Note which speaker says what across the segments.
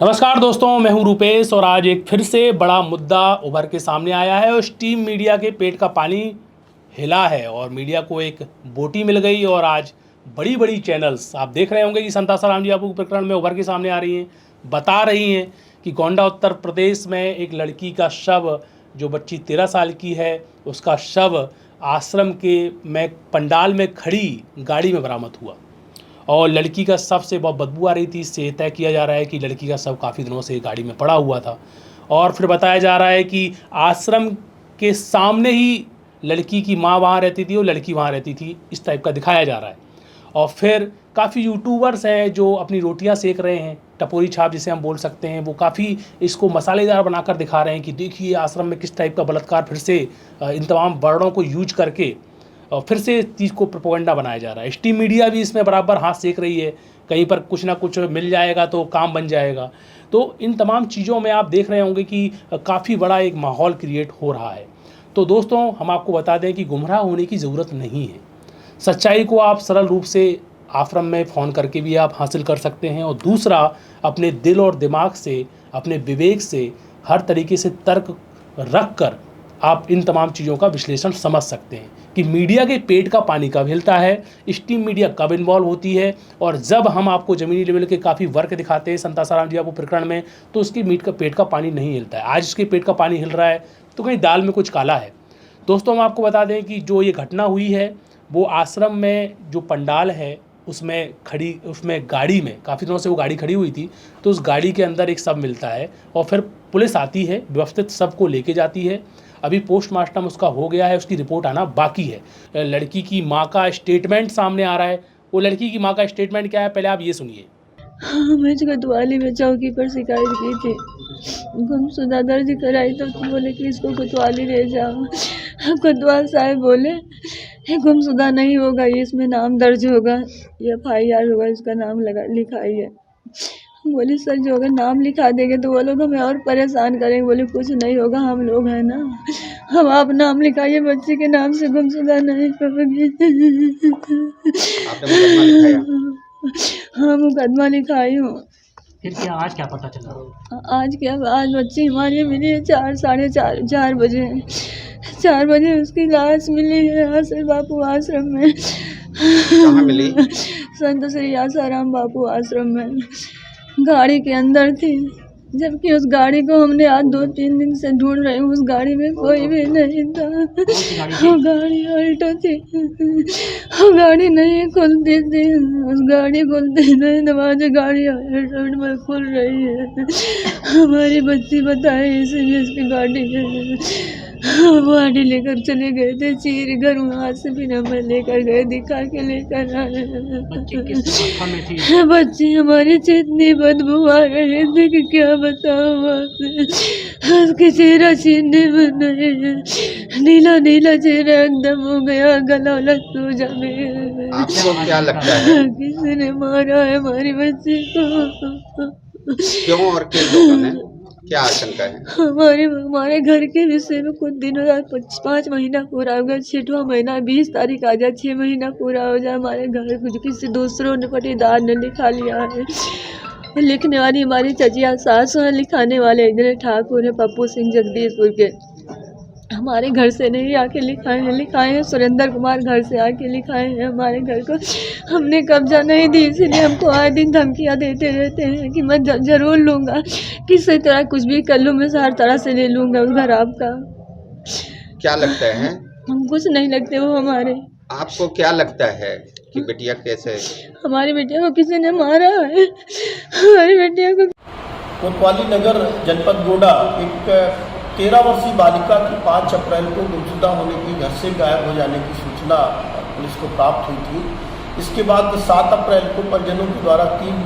Speaker 1: नमस्कार दोस्तों, मैं हूं रूपेश और आज एक फिर से बड़ा मुद्दा उभर के सामने आया है और स्टीम मीडिया के पेट का पानी हिला है और मीडिया को एक बोटी मिल गई। और आज बड़ी बड़ी चैनल्स आप देख रहे होंगे कि संता सराम जी आपको प्रकरण में उभर के सामने आ रही हैं, बता रही हैं कि गोंडा उत्तर प्रदेश में एक लड़की का शव, जो बच्ची 13 साल की है, उसका शव आश्रम के में पंडाल में खड़ी गाड़ी में बरामद हुआ और लड़की का शव से बहुत बदबू आ रही थी। इससे तय किया जा रहा है कि लड़की का शव काफ़ी दिनों से गाड़ी में पड़ा हुआ था और फिर बताया जा रहा है कि आश्रम के सामने ही लड़की की माँ वहाँ रहती थी और लड़की वहाँ रहती थी, इस टाइप का दिखाया जा रहा है। और फिर काफ़ी यूट्यूबर्स हैं जो अपनी रोटियां सेक रहे हैं, टपोरी छाप जिसे हम बोल सकते हैं, वो काफ़ी इसको मसालेदार बनाकर दिखा रहे हैं कि देखिए आश्रम में किस टाइप का बलात्कार फिर से इन तमाम वर्डों को यूज करके और फिर से इस चीज़ को प्रोपेगेंडा बनाया जा रहा है। स्टीम मीडिया भी इसमें बराबर हाथ सेक रही है, कहीं पर कुछ ना कुछ मिल जाएगा तो काम बन जाएगा। तो इन तमाम चीज़ों में आप देख रहे होंगे कि काफ़ी बड़ा एक माहौल क्रिएट हो रहा है। तो दोस्तों, हम आपको बता दें कि गुमराह होने की ज़रूरत नहीं है। सच्चाई को आप सरल रूप से आश्रम में फ़ोन करके भी आप हासिल कर सकते हैं और दूसरा, अपने दिल और दिमाग से, अपने विवेक से, हर तरीके से तर्क रख कर आप इन तमाम चीज़ों का विश्लेषण समझ सकते हैं कि मीडिया के पेट का पानी कब हिलता है, स्टीम मीडिया कब इन्वॉल्व होती है। और जब हम आपको ज़मीनी लेवल के काफ़ी वर्क दिखाते हैं संता साराम जी आपको प्रकरण में, तो उसकी पेट का पानी नहीं हिलता है। आज उसके पेट का पानी हिल रहा है तो कहीं दाल में कुछ काला है। दोस्तों, हम आपको बता दें कि जो ये घटना हुई है वो आश्रम में जो पंडाल है उसमें गाड़ी में काफ़ी दिनों से वो गाड़ी खड़ी हुई थी, तो उस गाड़ी के अंदर एक शव मिलता है और फिर पुलिस आती है, व्यवस्थित शव को लेके जाती है। अभी पोस्टमार्टम उसका हो गया है, उसकी रिपोर्ट आना बाकी है। लड़की की माँ का स्टेटमेंट सामने आ रहा है। वो लड़की की माँ का स्टेटमेंट क्या है, पहले आप ये सुनिए।
Speaker 2: हाँ, मैं कोतवाली में चौकी पर शिकायत की थी, गुमशुदा दर्ज कराई तो बोले कि इसको कोतवाली ले जाओ। कोतवाल साहब बोले गुमशुदा नहीं होगा, ये इसमें नाम दर्ज होगा, FIR होगा, इसका नाम लिखा ही है। बोले सर जो अगर नाम लिखा देंगे तो वो लोग हमें और परेशान करेंगे। बोले कुछ नहीं होगा, हम लोग हैं ना, हम आप नाम लिखाइए, बच्चे के नाम से गुमशुदा नहीं होगी। हाँ, मुकदमा लिखाई हूँ।
Speaker 1: फिर क्या आज क्या पता चला?
Speaker 2: आज बच्ची हमारी मिली है 4 बजे 4 बजे उसकी लाश मिली है आसर बापू आश्रम में।
Speaker 3: कहाँ मिली?
Speaker 2: संत श्री आसाराम बापू आश्रम में गाड़ी के अंदर थी, जबकि उस गाड़ी को हमने आज 2-3 दिन से ढूंढ रहे हैं। उस गाड़ी में कोई भी नहीं था। वो गाड़ी अल्टो थी, वो गाड़ी नहीं खुलती थी, उस गाड़ी खुलती नहीं, दरवाजे गाड़ी अल्टो में खुल रही है। हमारी बच्ची बताए इसीलिए इसकी गाड़ी है। गाड़ी लेकर चले गए थे चीर घर, वहाँ से फिर हमें लेकर गए, दिखा के लेकर आए। बच्ची हमारी इतनी बदबू आ रही थी कि क्या बताऊँ उसके चेहरा छीनने में नहीं है, नीला नीला चेहरा एकदम हो गया, गला सूजा में।
Speaker 3: आपको क्या लगता है
Speaker 2: किसी ने मारा है हमारी बच्ची को?
Speaker 3: क्यों और किन लोगों ने? क्या आशंका है?
Speaker 2: हमारे घर के विषय में कुछ दिनों 5 महीना पूरा हो गया, 6वां महीना 20 तारीख आ जाए, 6 महीना पूरा हो जाए, हमारे घर कुछ किसी दूसरों ने पटीदार ने लिखा लिया है। लिखने वाली हमारी चचिया सास है, लिखाने वाले इधर ठाकुर है, पप्पू सिंह जगदीशपुर के, हमारे घर से नहीं आके लिखाए हैं। सुरेंद्र कुमार घर से आके लिखाए हैं हमारे घर को। हमने कब्जा नहीं दी, इसलिए हमको आए दिन धमकियाँ देते रहते हैं कि मैं जरूर लूँगा, किसी तरह कुछ भी कर लूँ, मैं हर तरह से ले लूँगा उस घर आपका।
Speaker 3: क्या लगता है?
Speaker 2: हम कुछ नहीं लगते वो हमारे।
Speaker 3: आपको क्या लगता है कि बिटिया कैसे?
Speaker 2: हमारी बेटिया को किसी ने मारा है, हमारी बेटिया को।
Speaker 4: कोतवाली नगर जनपद गोंडा एक 13 वर्षीय बालिका की 5 अप्रैल को गुमशुदा होने की, घर से गायब हो जाने की सूचना पुलिस को प्राप्त हुई थी। इसके बाद 7 अप्रैल को परिजनों के द्वारा 3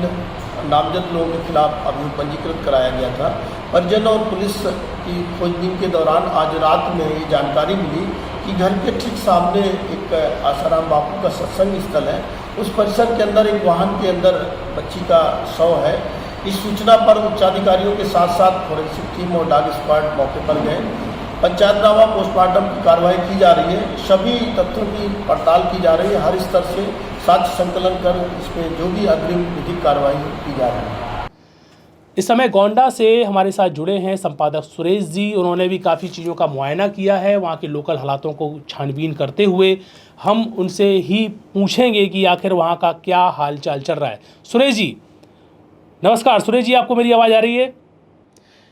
Speaker 4: नामजद लोगों के खिलाफ अभियोग पंजीकृत कराया गया था। परिजन और पुलिस की खोजबीन के दौरान आज रात में ये जानकारी मिली कि घर के ठीक सामने एक आसाराम बापू का सत्संग स्थल है, उस परिसर के अंदर एक वाहन के अंदर बच्ची का शव है। इस सूचना पर उच्चाधिकारियों के साथ साथ फोरेंसिक टीम और डॉग स्क्वाड मौके पर गए। पंचायतनामा पोस्टमार्टम की कार्रवाई की जा रही है, सभी तथ्यों की पड़ताल की जा रही है, हर स्तर से साक्ष्य संकलन कर इसमें जो भी अग्रिम विधिक कार्रवाई की जा रही है।
Speaker 1: इस समय गोंडा से हमारे साथ जुड़े हैं संपादक सुरेश जी। उन्होंने भी काफ़ी चीज़ों का मुआयना किया है, वहाँ के लोकल हालातों को छानबीन करते हुए हम उनसे ही पूछेंगे कि आखिर वहाँ का क्या हाल चाल चल रहा है। सुरेश जी नमस्कार। सुरेश जी आपको मेरी आवाज़ आ रही है?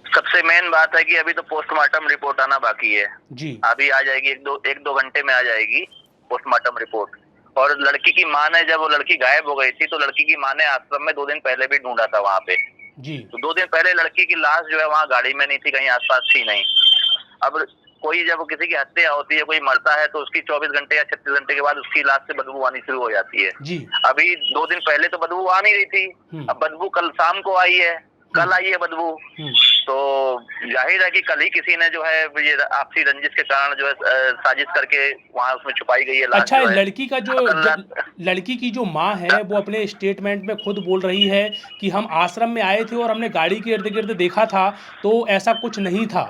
Speaker 5: सबसे मेन बात है कि अभी तो पोस्टमार्टम रिपोर्ट आना बाकी है
Speaker 1: जी।
Speaker 5: अभी आ जाएगी, एक दो घंटे में आ जाएगी पोस्टमार्टम रिपोर्ट। और लड़की की माँ ने, जब वो लड़की गायब हो गई थी तो लड़की की माँ ने आश्रम में 2 दिन पहले भी ढूंढा था वहाँ पे
Speaker 1: जी।
Speaker 5: तो 2 दिन पहले लड़की की लाश जो है वहाँ गाड़ी में नहीं थी, कहीं आसपास थी नहीं। अब कोई जब किसी की हत्या होती है, कोई मरता है तो उसकी 24 घंटे या 36 घंटे के बाद उसकी लाश से बदबू आनी शुरू हो जाती है
Speaker 1: जी।
Speaker 5: अभी 2 दिन पहले तो बदबू आ नहीं रही थी, अब बदबू कल शाम को आई है, कल आई है बदबू। तो जाहिर है कि कल ही किसी ने जो है ये आपसी रंजिश के कारण जो है साजिश करके वहाँ उसमें छुपाई गई है लाश।
Speaker 1: अच्छा,
Speaker 5: जो है।
Speaker 1: लड़की की जो माँ है वो अपने स्टेटमेंट में खुद बोल रही है कि हम आश्रम में आए थे और हमने गाड़ी के इर्द गिर्द देखा था तो ऐसा कुछ नहीं था।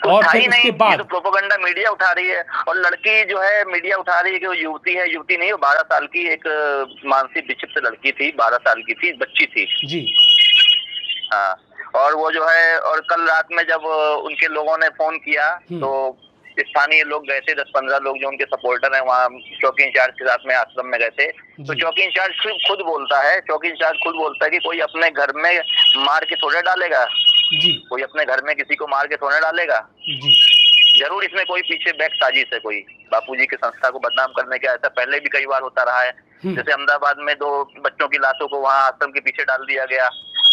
Speaker 1: और फिर उसके बाद
Speaker 5: तो प्रोपेगेंडा मीडिया उठा रही है, और लड़की जो है मीडिया उठा रही है कि वो युवती है, युवती नहीं, वो 12 साल की एक मानसिक विक्षिप्त लड़की थी, 12 साल की थी, बच्ची थी
Speaker 1: जी।
Speaker 5: हाँ, और वो जो है, और कल रात में जब उनके लोगों ने फोन किया तो स्थानीय लोग गए थे, 10-15 लोग जो उनके सपोर्टर हैं वहाँ चौकी इंचार्ज के साथ में आश्रम में गए थे। तो चौकी इंचार्ज खुद बोलता है कि कोई अपने घर में मार के थोड़े डालेगा
Speaker 1: जी।
Speaker 5: कोई अपने घर में किसी को मार के थोड़े डालेगा
Speaker 1: जी।
Speaker 5: जरूर इसमें कोई पीछे बैक साजिश है, कोई बापूजी की संस्था को बदनाम करने का। ऐसा पहले भी कई बार होता रहा है, जैसे अहमदाबाद में 2 बच्चों की लाशों को वहाँ आश्रम के पीछे डाल दिया गया,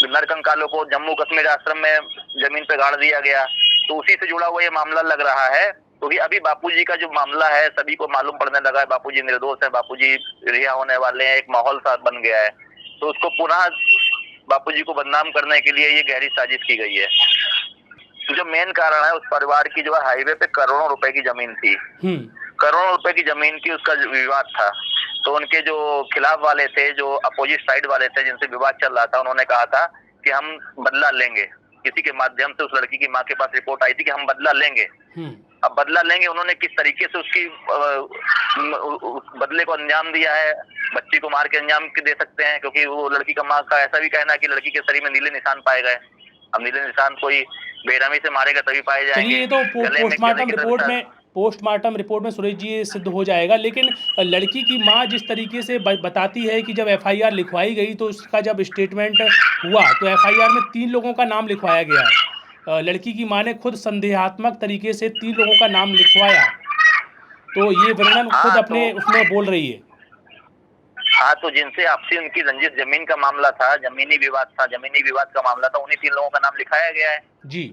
Speaker 5: नरकंकालों को जम्मू कश्मीर आश्रम में जमीन पे गाड़ दिया गया। तो उसी से जुड़ा हुआ ये मामला लग रहा है, क्योंकि अभी बापूजी का जो मामला है सभी को मालूम पड़ने लगा है, बापूजी निर्दोष है, बापूजी रिहा होने वाले हैं, एक माहौल सा बन गया है। तो उसको पुनः बापूजी को बदनाम करने के लिए ये गहरी साजिश की गई है। जो मेन कारण है, उस परिवार की जो है हाईवे पे करोड़ों रुपए की जमीन थी, करोड़ों रुपए की जमीन की उसका विवाद था। तो उनके जो खिलाफ वाले थे, जो अपोजिट साइड वाले थे जिनसे विवाद चल रहा था, उन्होंने कहा था कि हम बदला लेंगे। किसी के माध्यम से उस लड़की की माँ के पास रिपोर्ट आई थी कि हम बदला लेंगे। अब बदला लेंगे, उन्होंने किस तरीके से उसकी बदले को अंजाम दिया है, बच्ची को मार के अंजाम दे सकते हैं, क्योंकि वो लड़की का माँ का ऐसा भी कहना है कि लड़की के शरीर में नीले निशान पाए गए। अब नीले निशान कोई बेरहमी से मारेगा तभी पाए जाएंगे।
Speaker 1: ये तो पोस्टमार्टम रिपोर्ट में सुरेश जी सिद्ध हो जाएगा। लेकिन लड़की की माँ जिस तरीके से बताती है कि जब FIR लिखवाई गई तो उसका जब स्टेटमेंट हुआ तो FIR में 3 लोगों का नाम लिखवाया गया है। लड़की की माँ ने खुद संदेहात्मक तरीके से 3 लोगों का नाम लिखवाया, तो ये वर्णन खुद अपने उसमें बोल रही है।
Speaker 5: हाँ, तो जिनसे आपसी उनकी रंजिश जमीन का मामला था, जमीनी विवाद का मामला था, उन्हीं 3 लोगों का नाम लिखाया गया है
Speaker 1: जी।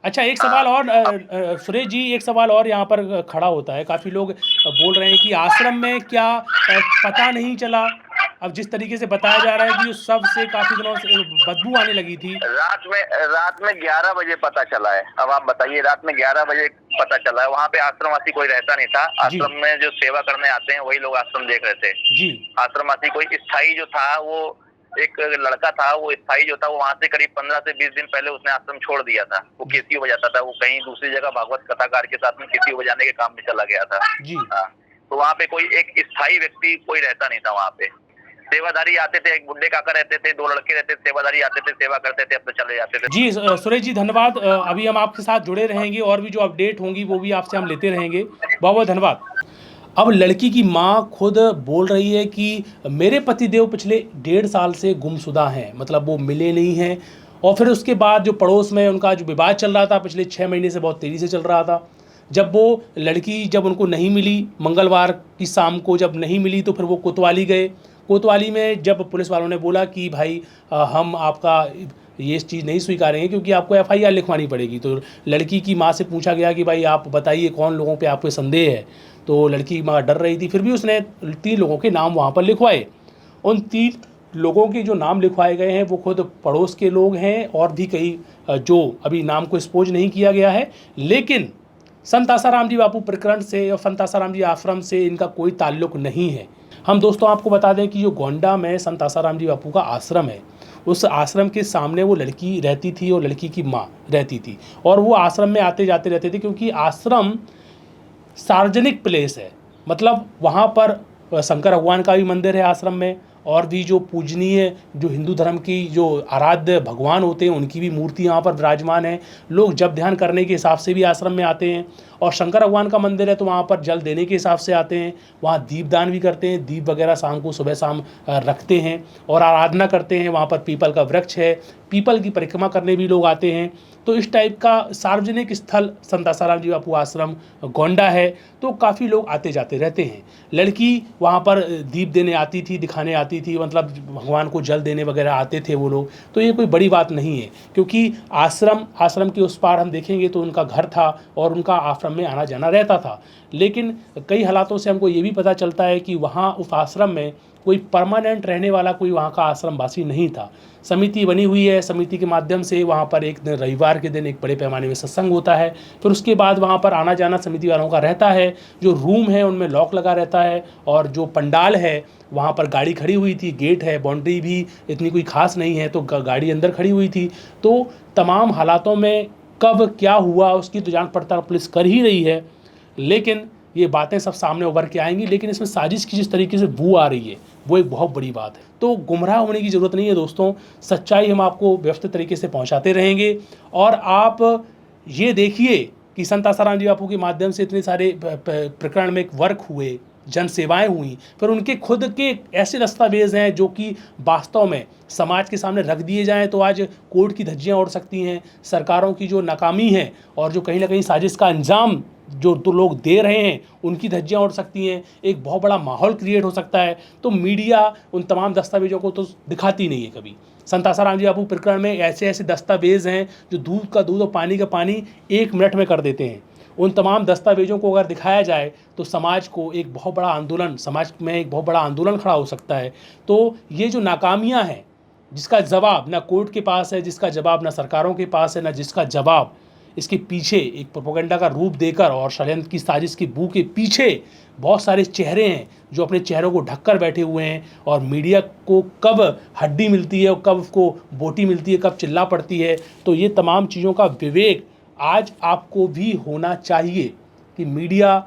Speaker 1: अच्छा, एक सवाल और सुरेश जी, एक सवाल और यहाँ पर खड़ा होता है। काफ़ी लोग बोल रहे हैं कि आश्रम में क्या पता नहीं चला। अब जिस तरीके से बताया जा रहा है कि उस सब से काफ़ी दिनों से बदबू आने लगी थी।
Speaker 5: रात में 11 बजे पता चला है। अब आप बताइए, रात में 11 बजे पता चला है। वहाँ पे आश्रमवासी कोई रहता नहीं था। आश्रम में जो सेवा करने आते हैं वही लोग आश्रम देख रहे थे जी। आश्रमवासी कोई स्थायी जो था, वो एक लड़का था, वो स्थायी जो था वो वहाँ से करीब 15 से 20 दिन पहले उसने आश्रम छोड़ दिया था। वो कैसियो बजाता था, वो कहीं दूसरी जगह भागवत कथाकार के साथ में कैसियो बजाने के काम में चला गया था जी। हाँ, तो वहाँ पे कोई एक स्थायी व्यक्ति कोई रहता नहीं था। वहाँ पे सेवादारी आते थे, एक बुड्ढे काका रहते थे, 2 लड़के रहते थे, सेवादारी आते थे, सेवा करते थे, अब तो चले जाते थे
Speaker 1: जी। सुरेश जी धन्यवाद। अभी हम आपके साथ जुड़े रहेंगे और भी जो अपडेट होंगी वो भी आपसे हम लेते रहेंगे। बहुत बहुत धन्यवाद। अब लड़की की माँ खुद बोल रही है कि मेरे पतिदेव पिछले 1.5 साल से गुमशुदा हैं, मतलब वो मिले नहीं हैं। और फिर उसके बाद जो पड़ोस में उनका जो विवाद चल रहा था पिछले 6 महीने से बहुत तेज़ी से चल रहा था। जब वो लड़की जब उनको नहीं मिली, मंगलवार की शाम को जब नहीं मिली तो फिर वो कोतवाली गए। कोतवाली में जब पुलिस वालों ने बोला कि भाई हम आपका ये चीज़ नहीं स्वीकारेंगे क्योंकि आपको FIR लिखवानी पड़ेगी, तो लड़की की माँ से पूछा गया कि भाई आप बताइए कौन लोगों पे आपको संदेह है। तो लड़की की माँ डर रही थी, फिर भी उसने 3 लोगों के नाम वहाँ पर लिखवाए। उन 3 लोगों के जो नाम लिखवाए गए हैं वो खुद पड़ोस के लोग हैं, और भी कई जो अभी नाम को एक्सपोज नहीं किया गया है। लेकिन संत आसाराम जी बापू प्रकरण से और संत आसाराम जी आश्रम से इनका कोई ताल्लुक नहीं है। हम दोस्तों आपको बता दें कि जो गोंडा में संत आसाराम जी बापू का आश्रम है, उस आश्रम के सामने वो लड़की रहती थी और लड़की की माँ रहती थी, और वो आश्रम में आते जाते रहते थे क्योंकि आश्रम सार्वजनिक प्लेस है। मतलब वहाँ पर शंकर भगवान का भी मंदिर है आश्रम में, और भी जो पूजनीय जो हिंदू धर्म की जो आराध्य भगवान होते हैं उनकी भी मूर्ति यहाँ पर विराजमान है। लोग जप ध्यान करने के हिसाब से भी आश्रम में आते हैं, और शंकर भगवान का मंदिर है तो वहाँ पर जल देने के हिसाब से आते हैं, वहाँ दीपदान भी करते हैं, दीप वगैरह शाम को सुबह शाम रखते हैं और आराधना करते हैं। वहाँ पर पीपल का वृक्ष है, पीपल की परिक्रमा करने भी लोग आते हैं। तो इस टाइप का सार्वजनिक स्थल संत आसाराम जी बापू आश्रम गोंडा है, तो काफ़ी लोग आते जाते रहते हैं। लड़की वहाँ पर दीप देने आती थी, दिखाने आती थी, मतलब भगवान को जल देने वगैरह आते थे वो लोग। तो ये कोई बड़ी बात नहीं है, क्योंकि आश्रम के उस पार हम देखेंगे तो उनका घर था और उनका आश्रम में आना जाना रहता था। लेकिन कई हालातों से हमको ये भी पता चलता है कि वहाँ उस आश्रम में कोई परमानेंट रहने वाला कोई वहाँ का आश्रमवासी नहीं था। समिति बनी हुई है, समिति के माध्यम से वहाँ पर एक दिन रविवार के दिन एक बड़े पैमाने में सत्संग होता है, फिर उसके बाद वहाँ पर आना जाना समिति वालों का रहता है। जो रूम है उनमें लॉक लगा रहता है, और जो पंडाल है वहाँ पर गाड़ी खड़ी हुई थी, गेट है, बाउंड्री भी इतनी कोई खास नहीं है, तो गाड़ी अंदर खड़ी हुई थी। तो तमाम हालातों में कब क्या हुआ उसकी तो जांच पड़ताल पुलिस कर ही रही है, लेकिन ये बातें सब सामने उभर के आएंगी। लेकिन इसमें साजिश की जिस तरीके से बू आ रही है वो एक बहुत बड़ी बात है। तो गुमराह होने की ज़रूरत नहीं है दोस्तों, सच्चाई हम आपको व्यवस्थित तरीके से पहुंचाते रहेंगे। और आप ये देखिए कि संत आसाराम जी बापू के माध्यम से इतने सारे प्रकरण में एक वर्क हुए, जन सेवाएं हुई, फिर उनके खुद के ऐसे दस्तावेज हैं जो कि वास्तव में समाज के सामने रख दिए जाएं तो आज कोर्ट की धज्जियां उड़ सकती हैं। सरकारों की जो नाकामी है और जो कहीं ना कहीं साजिश का अंजाम जो तो लोग दे रहे हैं उनकी धज्जियां उड़ सकती हैं, एक बहुत बड़ा माहौल क्रिएट हो सकता है। तो मीडिया उन तमाम दस्तावेजों को तो दिखाती नहीं है कभी। संत आसाराम जी बापू प्रकरण में ऐसे ऐसे दस्तावेज हैं जो दूध का दूध और पानी का पानी 1 मिनट में कर देते हैं। उन तमाम दस्तावेजों को अगर दिखाया जाए तो समाज को एक बहुत बड़ा आंदोलन, समाज में एक बहुत बड़ा आंदोलन खड़ा हो सकता है। तो ये जो नाकामियाँ हैं जिसका जवाब ना कोर्ट के पास है, जिसका जवाब ना सरकारों के पास है, ना जिसका जवाब इसके पीछे एक प्रोपेगेंडा का रूप देकर और षड्यंत्र की साजिश की बू के पीछे बहुत सारे चेहरे हैं जो अपने चेहरों को ढककर बैठे हुए हैं। और मीडिया को कब हड्डी मिलती है और कब उसको बोटी मिलती है, कब चिल्ला पड़ती है। तो ये तमाम चीज़ों का विवेक आज आपको भी होना चाहिए कि मीडिया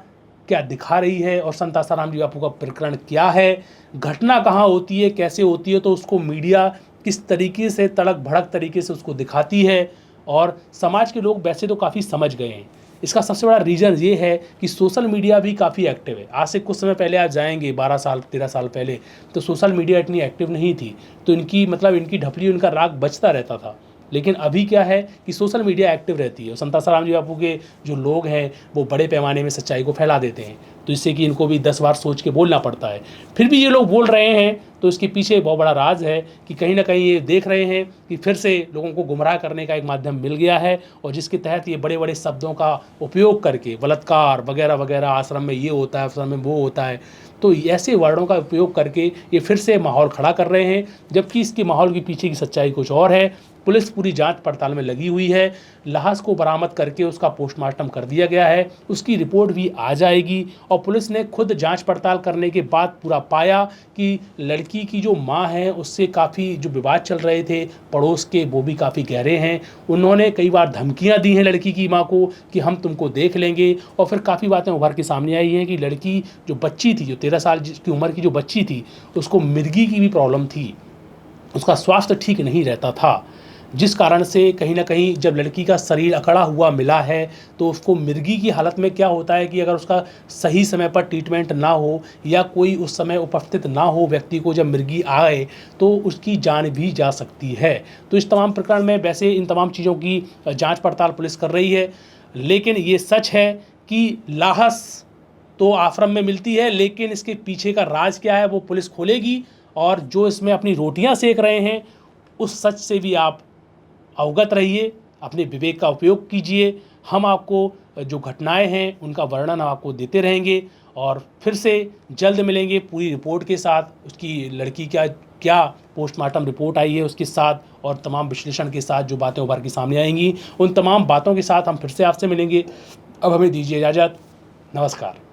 Speaker 1: क्या दिखा रही है और संत आसाराम जी बापू का प्रकरण क्या है, घटना कहाँ होती है, कैसे होती है, तो उसको मीडिया किस तरीके से तड़क भड़क तरीके से उसको दिखाती है। और समाज के लोग वैसे तो काफ़ी समझ गए हैं। इसका सबसे बड़ा रीज़न ये है कि सोशल मीडिया भी काफ़ी एक्टिव है। आज से कुछ समय पहले आप जाएंगे 12 साल 13 साल पहले तो सोशल मीडिया इतनी एक्टिव नहीं थी, तो इनकी ढपली उनका राग बचता रहता था। लेकिन अभी क्या है कि सोशल मीडिया एक्टिव रहती है और संत आसाराम जी बापू के जो लोग हैं वो बड़े पैमाने में सच्चाई को फैला देते हैं, तो इससे कि इनको भी 10 बार सोच के बोलना पड़ता है। फिर भी ये लोग बोल रहे हैं तो इसके पीछे बहुत बड़ा राज है कि कहीं ना कहीं ये देख रहे हैं कि फिर से लोगों को गुमराह करने का एक माध्यम मिल गया है, और जिसके तहत ये बड़े बड़े शब्दों का उपयोग करके बलात्कार वगैरह वगैरह, आश्रम में ये होता है, आश्रम में वो होता है, तो ऐसे वर्डों का उपयोग करके ये फिर से माहौल खड़ा कर रहे हैं, जबकि इसके माहौल के पीछे की सच्चाई कुछ और है। पुलिस पूरी जांच पड़ताल में लगी हुई है, लाश को बरामद करके उसका पोस्टमार्टम कर दिया गया है, उसकी रिपोर्ट भी आ जाएगी। और पुलिस ने खुद जांच पड़ताल करने के बाद पूरा पाया कि लड़की की जो माँ है उससे काफ़ी जो विवाद चल रहे थे पड़ोस के वो भी काफ़ी गहरे हैं। उन्होंने कई बार धमकियाँ दी हैं लड़की की माँ को कि हम तुमको देख लेंगे, और फिर काफ़ी बातें उभर के सामने आई हैं कि लड़की जो बच्ची थी, जो 13 साल की उम्र की जो बच्ची थी, उसको मिर्गी की भी प्रॉब्लम थी, उसका स्वास्थ्य ठीक नहीं रहता था, जिस कारण से कहीं ना कहीं जब लड़की का शरीर अकड़ा हुआ मिला है तो उसको मिर्गी की हालत में क्या होता है कि अगर उसका सही समय पर ट्रीटमेंट ना हो या कोई उस समय उपस्थित ना हो व्यक्ति को, जब मिर्गी आए तो उसकी जान भी जा सकती है। तो इस तमाम प्रकरण में वैसे इन तमाम चीज़ों की जांच पड़ताल पुलिस कर रही है, लेकिन ये सच है कि लाश तो आश्रम में मिलती है, लेकिन इसके पीछे का राज क्या है वो पुलिस खोलेगी। और जो इसमें अपनी रोटियां सेक रहे हैं उस सच से भी आप अवगत रहिए, अपने विवेक का उपयोग कीजिए। हम आपको जो घटनाएं हैं उनका वर्णन हम आपको देते रहेंगे, और फिर से जल्द मिलेंगे पूरी रिपोर्ट के साथ, उसकी लड़की क्या पोस्टमार्टम रिपोर्ट आई है उसके साथ, और तमाम विश्लेषण के साथ जो बातें उभर के सामने आएंगी, उन तमाम बातों के साथ हम फिर से आपसे मिलेंगे। अब हमें दीजिए इजाज़त, नमस्कार।